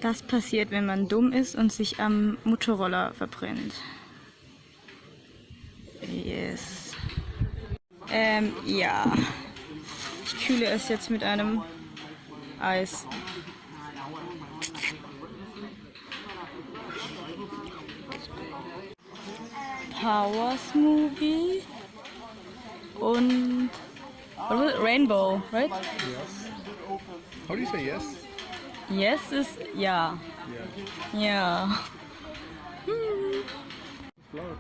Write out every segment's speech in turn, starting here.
Das passiert, wenn man dumm ist und sich am Motorroller verbrennt. Yes. Ja. Ich kühle es jetzt mit einem Eis. Power Smoothie und Rainbow, right? Yes. How do you say yes? Yes ist ja. Yeah. Ja. Flower.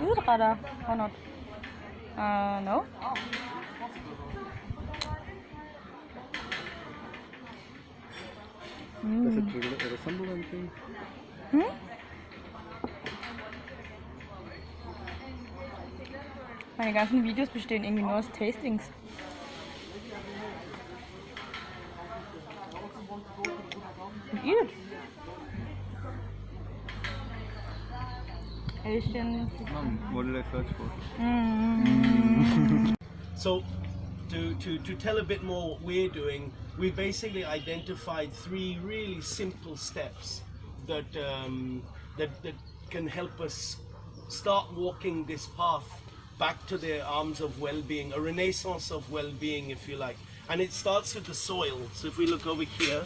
Is it Radha or not? No. Does it resemble anything? Meine ganzen Videos bestehen irgendwie nur aus Tastings. Eat it. Asian. What did I search for? So, to tell a bit more what we're doing, we basically identified 3 really simple steps that that can help us start walking this path back to the arms of well-being, a renaissance of well-being, if you like. And it starts with the soil. So if we look over here,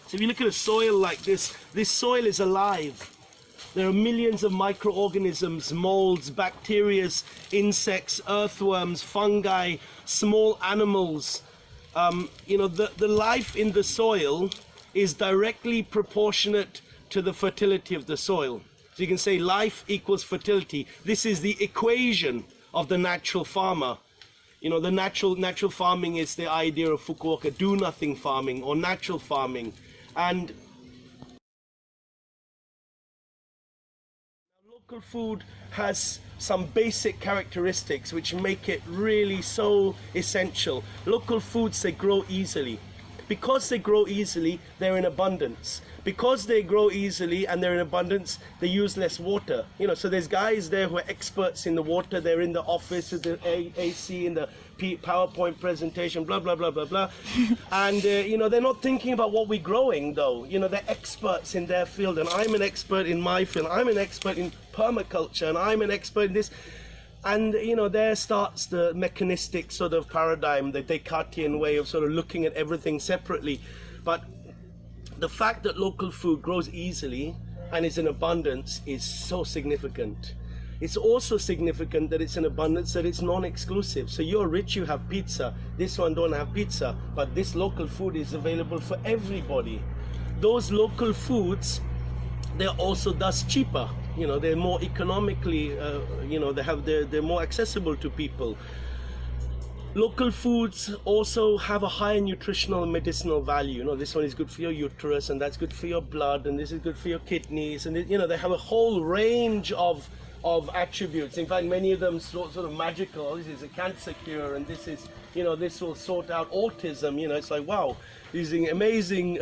so if you look at a soil like this soil is alive. There are millions of microorganisms, molds, bacteria, insects, earthworms, fungi, small animals. The life in the soil is directly proportionate to the fertility of the soil. So you can say life equals fertility. This is the equation of the natural farmer. The natural farming is the idea of Fukuoka, do nothing farming or natural farming. And local food has some basic characteristics which make it really so essential. Local foods, they grow easily. Because they grow easily, they're in abundance. Because they grow easily and they're in abundance, they use less water. So there's guys there who are experts in the water. They're in the office with the AC, in the PowerPoint presentation, blah, blah, blah, blah, blah. And, they're not thinking about what we're growing, though. They're experts in their field, and I'm an expert in my field. I'm an expert in permaculture, and I'm an expert in this. And, there starts the mechanistic sort of paradigm, the Descartesian way of sort of looking at everything separately. But the fact that local food grows easily and is in abundance is so significant. It's also significant that it's in abundance, that it's non-exclusive. So you're rich, you have pizza. This one don't have pizza, but this local food is available for everybody. Those local foods, they're also thus cheaper. They're more economically, they're more accessible to people. Local foods also have a higher nutritional and medicinal value. This one is good for your uterus, and that's good for your blood, and this is good for your kidneys, and they have a whole range of attributes. In fact, many of them sort of magical. This is a cancer cure, and this is, this will sort out autism. It's like, wow, these amazing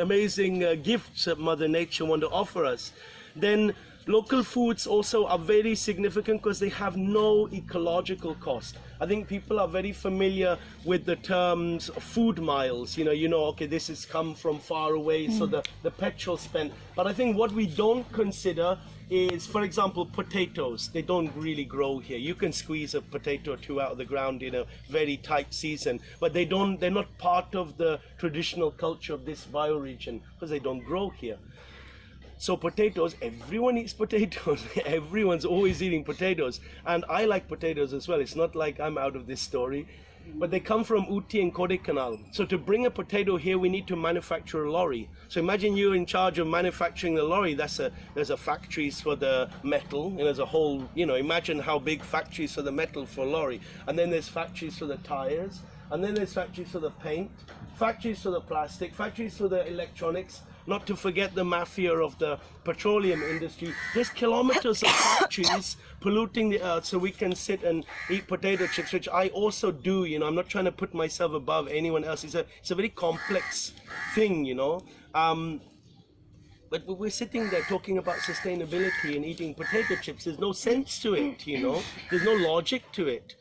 gifts that Mother Nature want to offer us. Then local foods also are very significant because they have no ecological cost. I think people are very familiar with the terms food miles. Okay, this has come from far away, so the petrol spent. But I think what we don't consider is, for example, potatoes. They don't really grow here. You can squeeze a potato or 2 out of the ground in a very tight season, but they're not part of the traditional culture of this bioregion because they don't grow here. So potatoes, everyone eats potatoes. Everyone's always eating potatoes. And I like potatoes as well. It's not like I'm out of this story. But they come from Uti and Kodaikanal. So to bring a potato here, we need to manufacture a lorry. So imagine you're in charge of manufacturing the lorry. There's a factories for the metal. And there's a whole, imagine how big factories for the metal for a lorry. And then there's factories for the tires. And then there's factories for the paint. Factories for the plastic. Factories for the electronics. Not to forget the mafia of the petroleum industry. There's kilometers of factories polluting the earth so we can sit and eat potato chips, which I also do. I'm not trying to put myself above anyone else. It's a very complex thing, But we're sitting there talking about sustainability and eating potato chips. There's no sense to it, you know. There's no logic to it.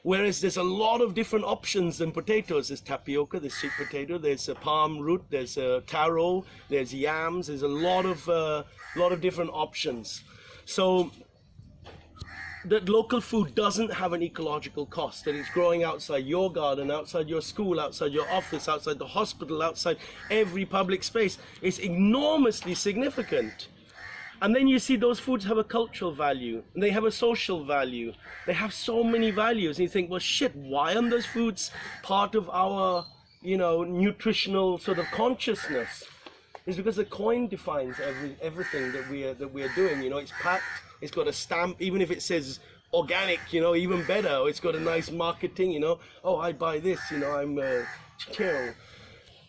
Whereas there's a lot of different options than potatoes. There's tapioca, there's sweet potato, there's a palm root, there's a taro, there's yams. There's a lot of different options. So that local food doesn't have an ecological cost, that it's growing outside your garden, outside your school, outside your office, outside the hospital, outside every public space, is enormously significant. And then you see those foods have a cultural value, and they have a social value. They have so many values, and you think, well, shit, why aren't those foods part of our, you know, nutritional sort of consciousness? It's because the coin defines everything that we are doing. You know, it's packed, it's got a stamp, even if it says organic, you know, even better. Or it's got a nice marketing, you know. Oh, I buy this, you know, I'm chill.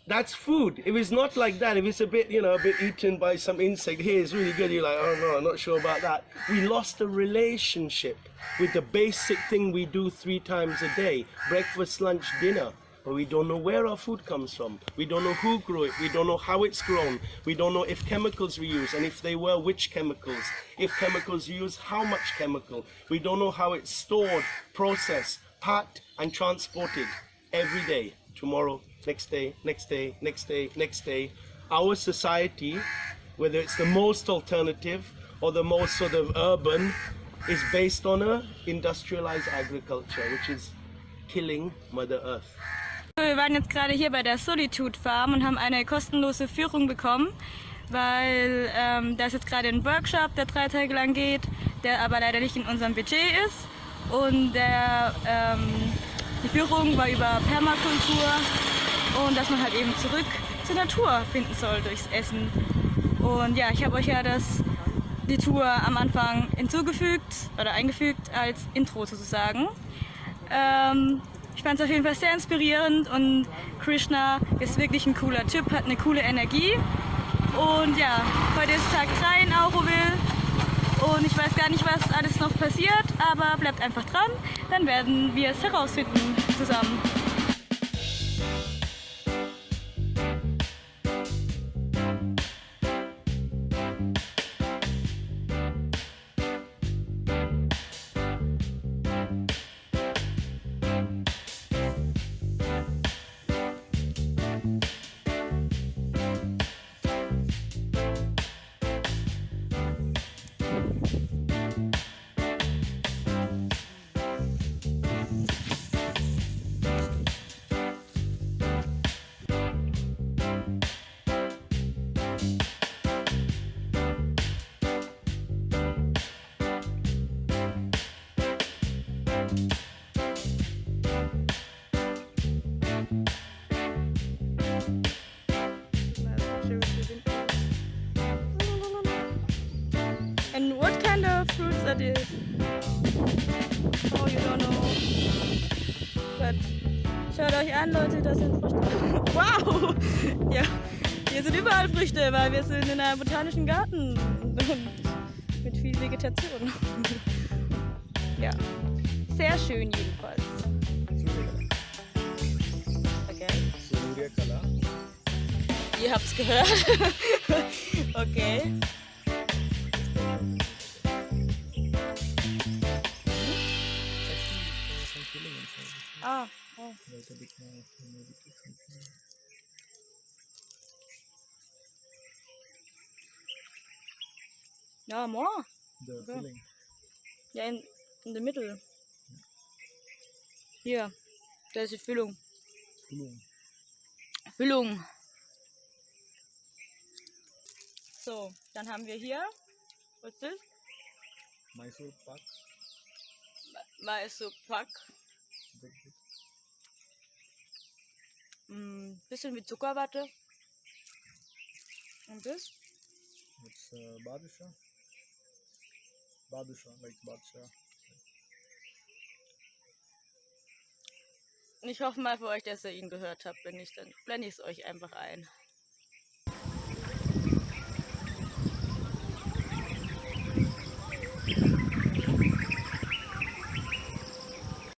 That's food. If it's not like that, if it's a bit, you know, a bit eaten by some insect, here it's really good, you're like, oh no, I'm not sure about that. We lost a relationship with the basic thing we do 3 times a day, breakfast, lunch, dinner. But we don't know where our food comes from. We don't know who grew it. We don't know how it's grown. We don't know if chemicals we use, and if they were, which chemicals. If chemicals we use, how much chemical. We don't know how it's stored, processed, packed, and transported every day. Tomorrow, next day, next day, next day, next day. Our society, whether it's the most alternative or the most sort of urban, is based on a industrialized agriculture, which is killing Mother Earth. Wir waren jetzt gerade hier bei der Solitude Farm und haben eine kostenlose Führung bekommen, weil da ist jetzt gerade ein Workshop, der 3 Tage lang geht, der aber leider nicht in unserem Budget ist. Und die Führung war über Permakultur und dass man halt eben zurück zur Natur finden soll durchs Essen. Und ja, ich habe euch ja die Tour am Anfang eingefügt als Intro sozusagen. Ich fand es auf jeden Fall sehr inspirierend und Krishna ist wirklich ein cooler Typ, hat eine coole Energie. Und ja, heute ist Tag 3 in Auroville und ich weiß gar nicht, was alles noch passiert, aber bleibt einfach dran, dann werden wir es herausfinden zusammen. And what kind of fruits are these? Oh, you don't know. But schaut euch an, Leute, das sind Früchte. Wow! Ja, hier sind überall Früchte, weil wir sind in einem Botanischen Garten und mit viel Vegetation. Ja, sehr schön jedenfalls. Okay. Ihr habt's gehört. Okay. Ah, oh. Ja, more. The Okay. filling. Ja, in the middle. Hier, da ist die Füllung. Füllung. So, dann haben wir hier, was ist das? Mysore Pak. Mysore Pak. Bisschen wie Zuckerwatte. Und das? It's Badshah. Badshah, like Badshah. Ich hoffe mal für euch, dass ihr ihn gehört habt. Wenn nicht, dann blende ich es euch einfach ein.